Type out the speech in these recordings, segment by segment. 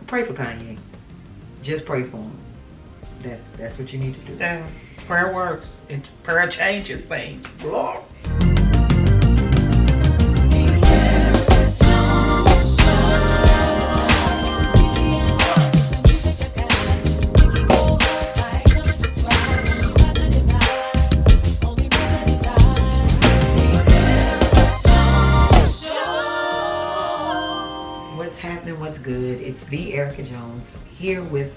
pray for Kanye. Just pray for him. That's what you need to do. Yeah. Prayer works. Prayer changes things. Lord. What's happening? What's good? It's the Erica Jones here with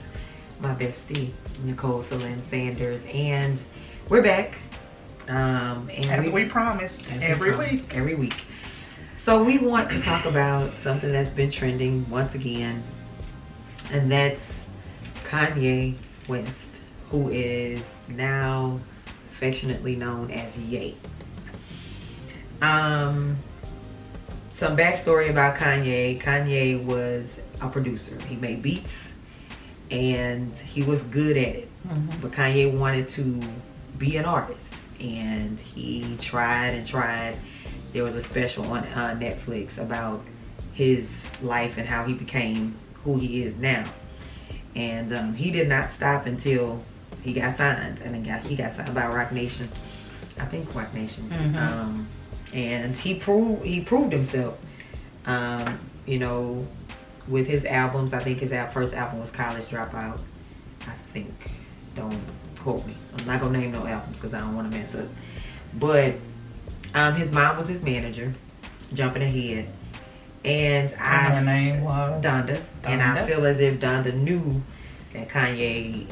my bestie Nicole Celine Sanders, and we're back. And As we promised, every week. So we want to talk about something that's been trending once again, and that's Kanye West, who is now affectionately known as Ye. Some backstory about Kanye. Kanye was a producer. He made beats and he was good at it. Mm-hmm. But Kanye wanted to be an artist, and he tried and tried. There was a special on Netflix about his life and how he became who he is now. And he did not stop until he got signed. And then he got signed by Roc Nation. I think Roc Nation. Mm-hmm. And he proved himself. You know, with his albums. I think his first album was College Dropout. I think. Don't quote me. I'm not gonna name no albums because I don't want to mess up. But his mom was his manager. Jumping ahead. And her name was Donda. And I feel as if Donda knew that Kanye,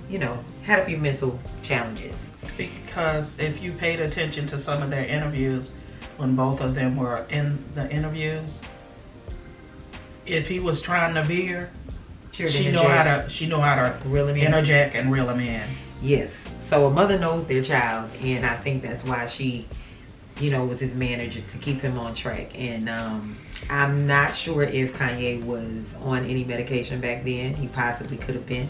you know, had a few mental challenges. Because if you paid attention to some of their interviews, when both of them were in the interviews, if he was trying to veer, she know how to reel him in. interject and reel him in. Yes. So a mother knows their child, and I think that's why she, you know, was his manager to keep him on track. And I'm not sure if Kanye was on any medication back then. He possibly could have been.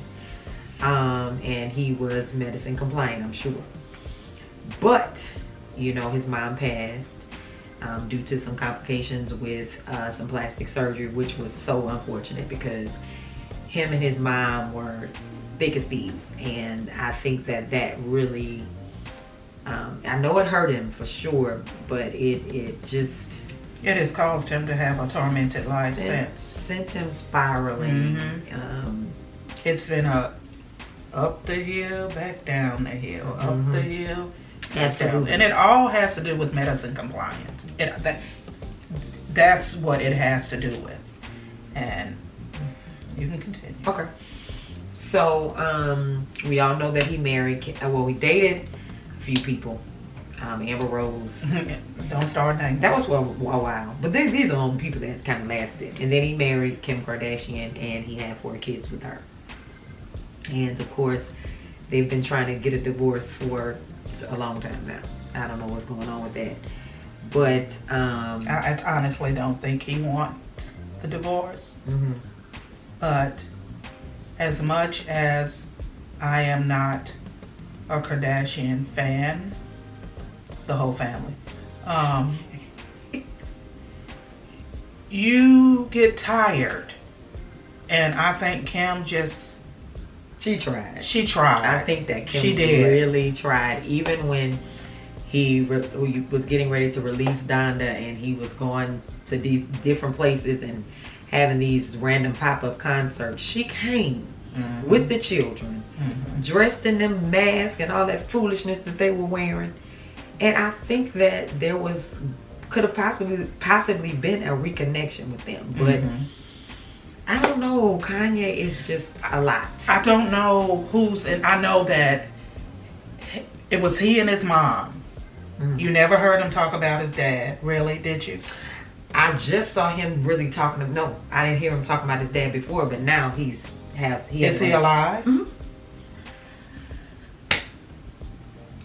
And he was medicine compliant, I'm sure. But, you know, his mom passed due to some complications with some plastic surgery, which was so unfortunate because him and his mom were thick as thieves. And I think that really, I know it hurt him for sure, but it just... It has caused him to have a tormented life since. Sent him spiraling. Mm-hmm. It's been up the hill, back down the hill, up the hill, back down. And it all has to do with medicine compliance. That's what it has to do with. And you can continue. Okay. So, we all know that he married, well, he dated a few people. Amber Rose. Don't start naming. That was for a while. But these are only people that kind of lasted. And then he married Kim Kardashian, and he had 4 kids with her. And of course, they've been trying to get a divorce for a long time now. I don't know what's going on with that. But I honestly don't think he wants the divorce. Mm-hmm. But as much as I am not a Kardashian fan, the whole family, you get tired. And I think Kim just... She tried. I think that Kim really tried. Even when he was getting ready to release Donda and he was going to different places and having these random pop-up concerts, she came with the children, dressed in them masks and all that foolishness that they were wearing. And I think that could have possibly been a reconnection with them. But I don't know. Kanye is just a lot. I don't know who's in. I know that it was he and his mom. You never heard him talk about his dad, really, did you? I just saw him really talking. No, I didn't hear him talking about his dad before, but now is he alive?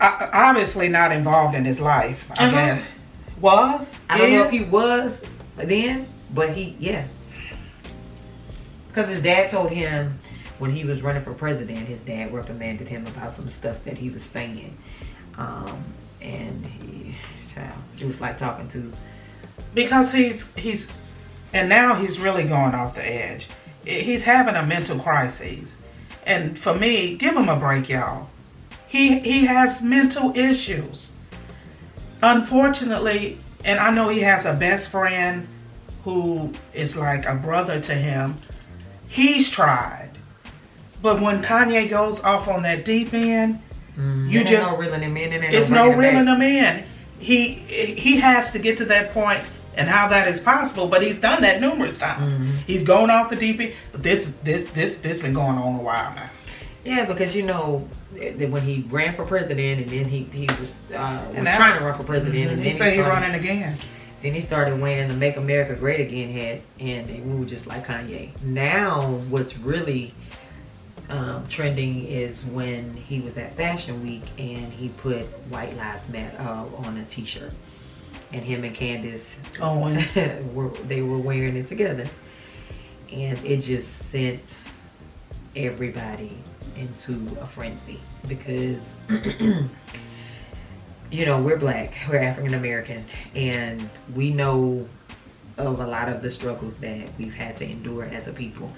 Obviously not involved in his life. I guess was. I don't know if he was then, but yeah. Because his dad told him when he was running for president, his dad reprimanded him about some stuff that he was saying. And it was like talking to... Because he's and now he's really going off the edge. he's having a mental crisis. And for me, give him a break, y'all. He has mental issues. Unfortunately, and I know he has a best friend who is like a brother to him. He's tried. But when Kanye goes off on that deep end, you just no reeling him in, it's no reeling him in. He has to get to that point, and how that is possible. But he's done that numerous times. Mm-hmm. He's going off the deep end. This been going on a while now. Yeah, because when he ran for president, and then he was trying to run for president, and then he said he's running again. Then he started wearing the "Make America Great Again" hat, and we were just like Kanye. Now, what's really trending is when he was at Fashion Week and he put "White Lives Matter" on a T-shirt, and him and Candace they were wearing it together, and it just sent everybody into a frenzy because we're black, we're African American, and we know of a lot of the struggles that we've had to endure as a people.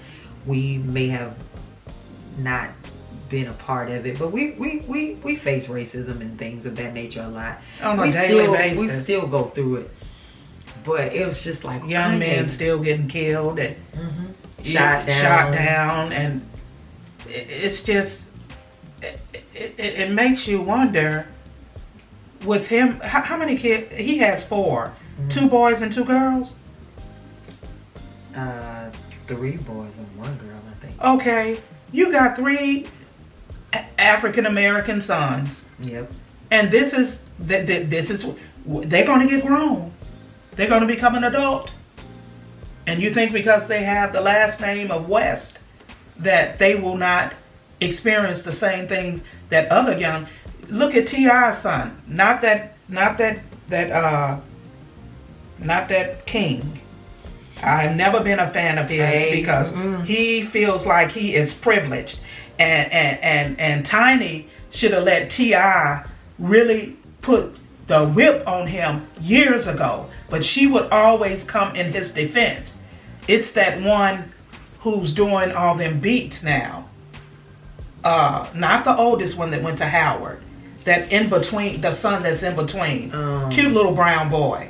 We may have not been a part of it, but we face racism and things of that nature a lot on a daily basis. We still go through it, but it was just like young men still getting killed and shot down, and it's just it makes you wonder. With him, how many kids? He has 4, 2 boys and 2 girls. 3 boys and 1 girl, I think. Okay, you got 3 African American sons. Yep. And this is they're going to get grown. They're going to become an adult. And you think because they have the last name of West that they will not experience the same things that other young. Look at T.I.'s son. Not that King. I've never been a fan of his because he feels like he is privileged, and Tiny should have let T.I. really put the whip on him years ago, but she would always come in his defense. It's that one who's doing all them beats now. Not the oldest one that went to Howard. That in between, the son that's in between. Cute little brown boy.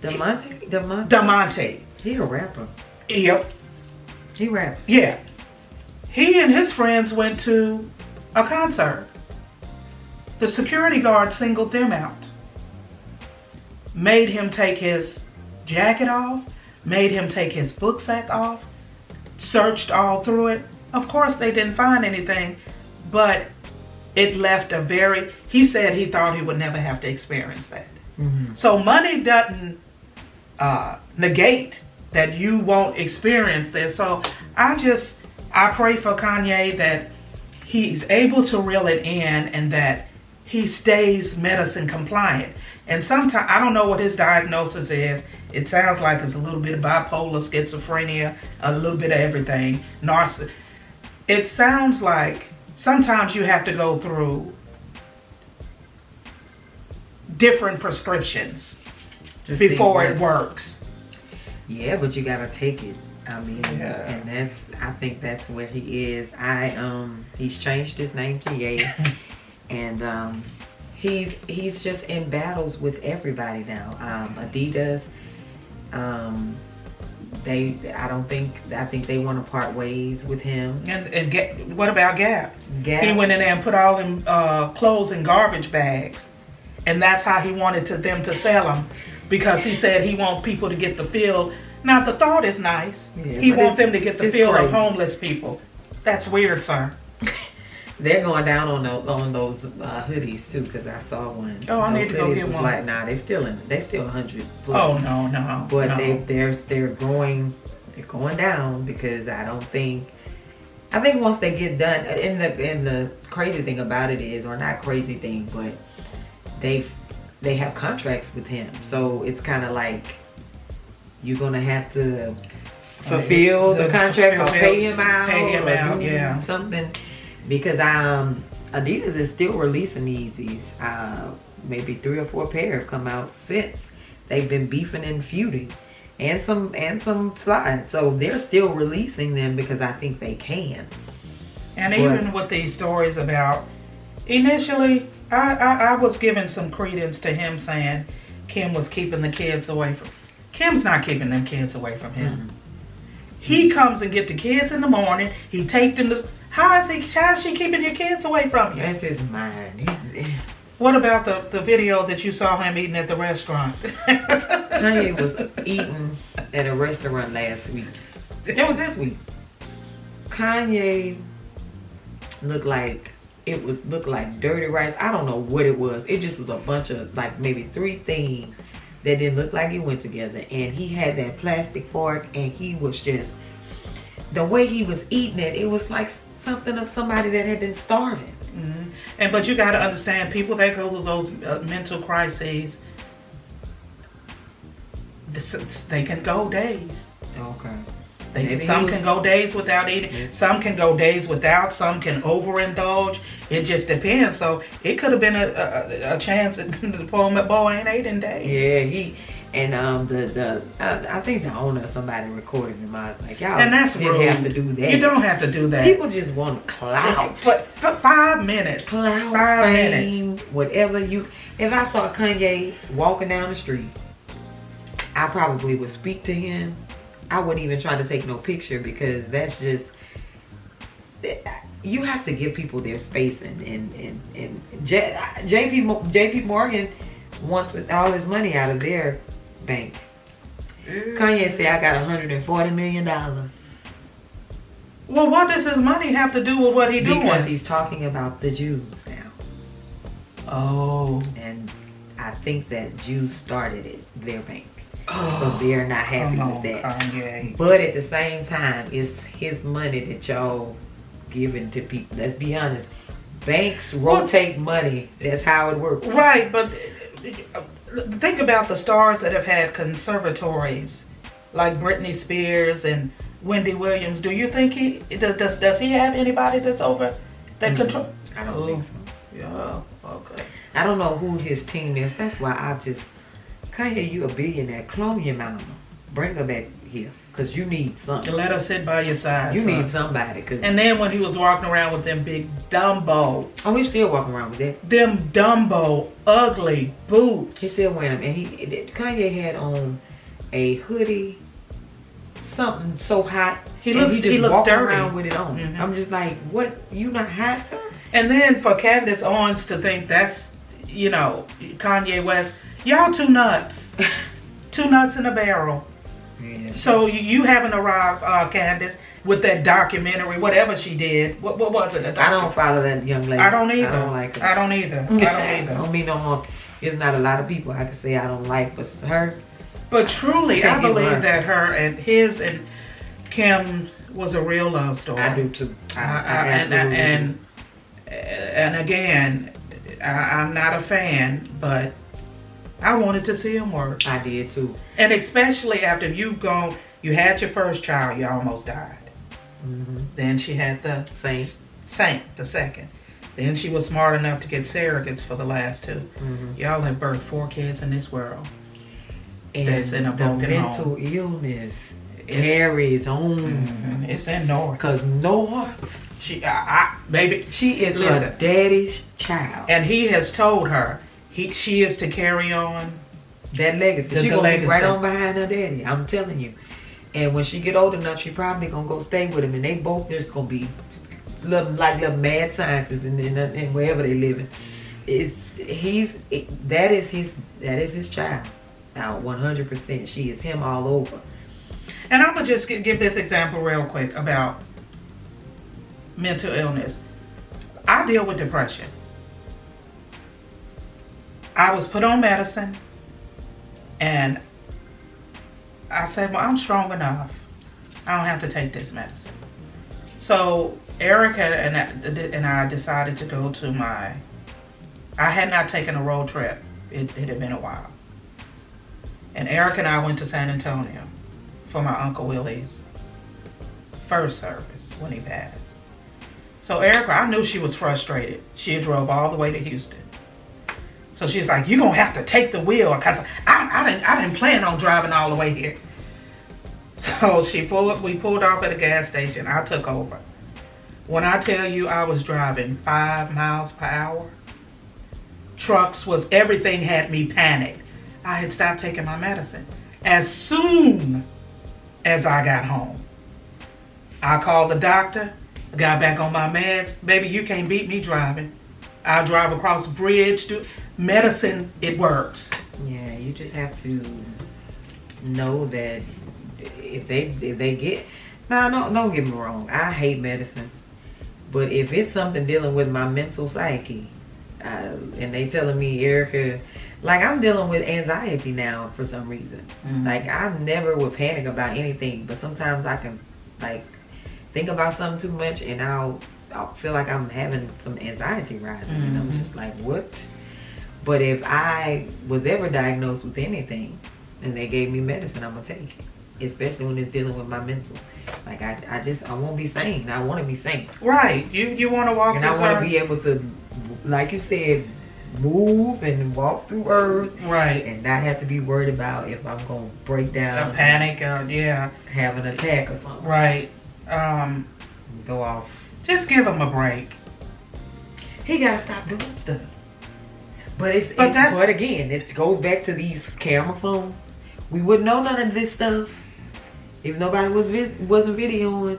Damonte. He a rapper. Yep. He raps. Yeah. He and his friends went to a concert. The security guard singled them out. Made him take his jacket off. Made him take his book sack off. Searched all through it. Of course they didn't find anything, but it left he said he thought he would never have to experience that. Mm-hmm. So money doesn't negate that you won't experience this. So I pray for Kanye that he's able to reel it in and that he stays medicine compliant. And sometimes, I don't know what his diagnosis is. It sounds like it's a little bit of bipolar, schizophrenia, a little bit of everything. It sounds like sometimes you have to go through different prescriptions before it works. Yeah, but you gotta take it. I mean, and I think that's where he is. He's changed his name to Ye, and he's just in battles with everybody now. Adidas, I think they want to part ways with him. And what about Gap? Gap? He went in there and put all them clothes in garbage bags, and that's how he wanted them to sell them, because he said he wants people to get the feel. Now the thought is nice. Yeah, he wants them to get the feel of homeless people. That's weird, sir. They're going down on those hoodies too, because I saw one. Oh, I need to go get one. Like, nah, they still 100 plus. Oh no. But no. They're going down, because I think once they get done, and the crazy thing about it is, or not crazy thing, but they have contracts with him, so it's kind of like you're gonna have to fulfill the contract or pay him out, yeah, something. Because Adidas is still releasing Yeezys. Maybe 3 or 4 pair have come out since. They've been beefing and feuding. and some slides. So they're still releasing them because I think they can. And even with these stories about, initially, I was giving some credence to him saying Kim was keeping the kids away from. Kim's not keeping them kids away from him. Mm-hmm. He comes and get the kids in the morning. He take them to. How is she keeping your kids away from you? That's his mind. What about the video that you saw him eating at the restaurant? Kanye was eating at a restaurant last week. It was this week. Kanye looked like dirty rice. I don't know what it was. It just was a bunch of like maybe 3 things that didn't look like it went together. And he had that plastic fork, and he was just, the way he was eating it, it was like something of somebody that had been starving. Mm-hmm. But you got to understand, people that go through those mental crises, they can go days. Okay. Some can go days without eating. Mm-hmm. Some can go days without. Some can overindulge. It just depends. So it could have been a chance that the poor boy ain't ate in days. Yeah, I think the owner, somebody recorded him. I was like, y'all, and that's didn't rude. have to do that. You don't have to do that. People just want clout. For 5 minutes. Clout, 5 fame, minutes. Whatever you. If I saw Kanye walking down the street, I probably would speak to him. I wouldn't even try to take no picture, because that's just, you have to give people their space. And JP Morgan wants all his money out of their bank. Kanye said, I got $140 million. Well, what does his money have to do with what he doing? Because he's talking about the Jews now. Oh. And I think that Jews started it, their bank. So they're not happy with that. Kanye. But at the same time, it's his money that y'all giving to people. Let's be honest. Banks rotate money. That's how it works. Right, but think about the stars that have had conservatories, like Britney Spears and Wendy Williams. Do you think he does he have anybody that's over that control? I don't think so. Yeah. Okay. I don't know who his team is. That's why I just, Kanye, you a billionaire. Clone your mama. Bring her back here. Because you need something. Let her sit by your side. You need somebody. And then when he was walking around with them big Dumbo. Oh, he's still walking around with that. Them Dumbo ugly boots. He's still wearing them. And Kanye had on a hoodie, something so hot. He looks dirty. Around with it on. Mm-hmm. I'm just like, what? You not hot, sir? And then for Candace Owens to think that's, Kanye West, y'all too nuts. 2 nuts in a barrel. Yeah. So you haven't arrived, Candace, with that documentary, whatever she did. What was it? I don't follow that young lady. I don't either. I don't like her. I don't either. I don't mean no harm. There's not a lot of people I can say I don't like, but her. But truly, I believe that her and his and Kim was a real love story. I do too. And again, I'm not a fan, but I wanted to see him work. I did too. And especially after you had your first child, you almost died. Mm-hmm. Then she had the Saint, the second. Then she was smart enough to get surrogates for the last 2. Mm-hmm. Y'all have birthed 4 kids in this world. And that's in a broken mental home. Illness carries on. Mm-hmm. It's in North. Because North, baby, she is her daddy's child. And he has told her she is to carry on that legacy. She's going to be right on behind her daddy. I'm telling you. And when she get old enough, she probably going to go stay with him. And they both just going to be little mad scientists and wherever they living. That is his child. Now, 100%. She is him all over. And I'm going to just give this example real quick about mental illness. I deal with depression. I was put on medicine, and I said, well, I'm strong enough. I don't have to take this medicine. So Erica and I decided to go to I had not taken a road trip. It had been a while. And Erica and I went to San Antonio for my Uncle Willie's first service when he passed. So Erica, I knew she was frustrated. She had drove all the way to Houston. So she's like, you're going to have to take the wheel, because I didn't plan on driving all the way here. So we pulled off at a gas station. I took over. When I tell you I was driving 5 miles per hour, everything had me panicked. I had stopped taking my medicine. As soon as I got home, I called the doctor, got back on my meds. Baby, you can't beat me driving. I'll drive across the bridge. Medicine, it works. Yeah, you just have to know that if they get... No, don't get me wrong. I hate medicine. But if it's something dealing with my mental psyche, and they telling me, Erica, like I'm dealing with anxiety now for some reason. Mm-hmm. Like I never would panic about anything, but sometimes I can like think about something too much and I'll feel like I'm having some anxiety rising. Mm-hmm. And I'm just like, what? But if I was ever diagnosed with anything and they gave me medicine, I'm gonna take it. Especially when it's dealing with my mental. Like I won't be sane. I want to be sane. Right. You want to walk. And I want to be able to, like you said, move and walk through earth. Right. And not have to be worried about if I'm going to break down. A panic yeah. Have an attack or something. Right. Go off. Just give him a break. He got to stop doing stuff. But again, it goes back to these camera phones. We wouldn't know none of this stuff if nobody wasn't videoing.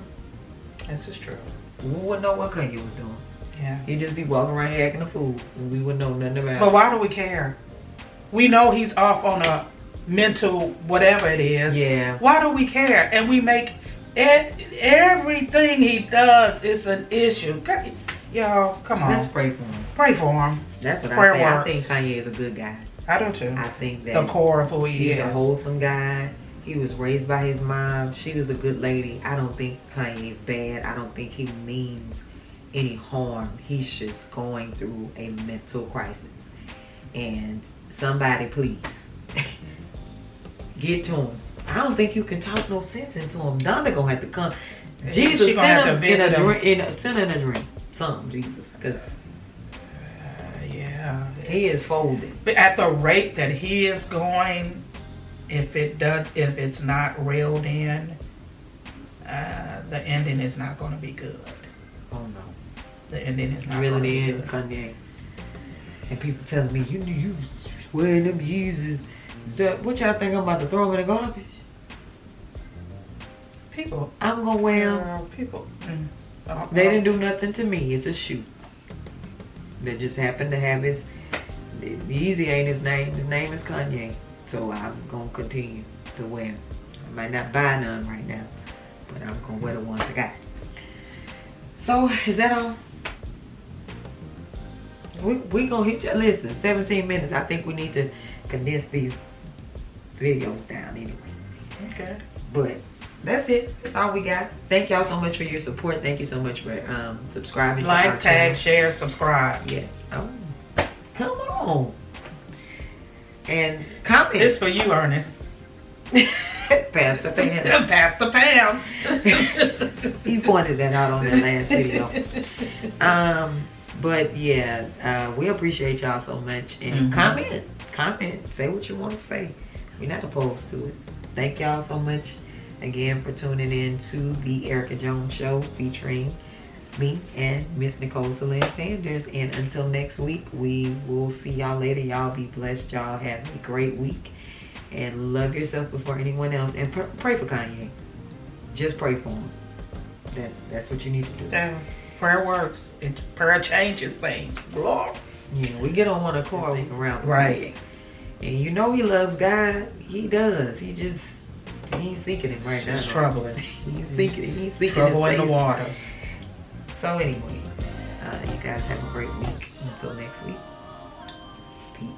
This is true. We wouldn't know what Kanye was doing. Yeah. He'd just be walking around here acting a fool, and we wouldn't know nothing about it. But why do we care? We know he's off on a mental whatever it is. Yeah. Why do we care? And we make everything he does is an issue. Y'all, come on. Let's pray for him. Pray for him. That's what Prayer I say. works. I think Kanye is a good guy. I do too. I think that the core of who he he's is. a wholesome guy. He was raised by his mom. She was a good lady. I don't think Kanye's bad. I don't think he means any harm. He's just going through a mental crisis. And somebody please get to him. I don't think you can talk no sense into him. Donna gonna have to come. Jesus, she gonna have to visit him. Send in a dream. Something, Jesus. Because yeah. he is folded. But at the rate that he is going, if it's not reeled in, the ending is not going to be good. Oh no, the ending is not really going the to end, be Kanye. And people telling me you swearing them Yeezys. What y'all think I'm about to throw them in the garbage? People, I'm gonna wear them. People, they didn't do nothing to me. It's a shoe. They just happened to have his. Yeezy ain't his name. His name is Kanye. So I'm gonna continue to wear them. I might not buy none right now, but I'm gonna wear the ones I got. So is that all? We gonna hit you. Listen, 17 minutes. I think we need to condense these videos down anyway. Okay. But that's it. That's all we got. Thank y'all so much for your support. Thank you so much for subscribing to our Like, tag, channel. share, subscribe. Yeah. Oh, come on. And comment. It's for you, Ernest. Pastor Pam. Pastor Pam. He pointed that out on that last video. But yeah, we appreciate y'all so much. And comment. Say what you want to say. We're not opposed to it. Thank y'all so much again for tuning in to the Erica Jones Show featuring me and Miss Nicole Celine Sanders. And until next week, we will see y'all later. Y'all be blessed. Y'all have a great week. And love yourself before anyone else. And pray for Kanye. Just pray for him. That's what you need to do. Yeah. Prayer works. Prayer changes things. Yeah, we get on one accord around. Right. And you know he loves God. He does. He ain't seeking him right now. It's troubling. He's seeking trouble his in the face. waters. So anyway, you guys have a great week. Until next week. Peace.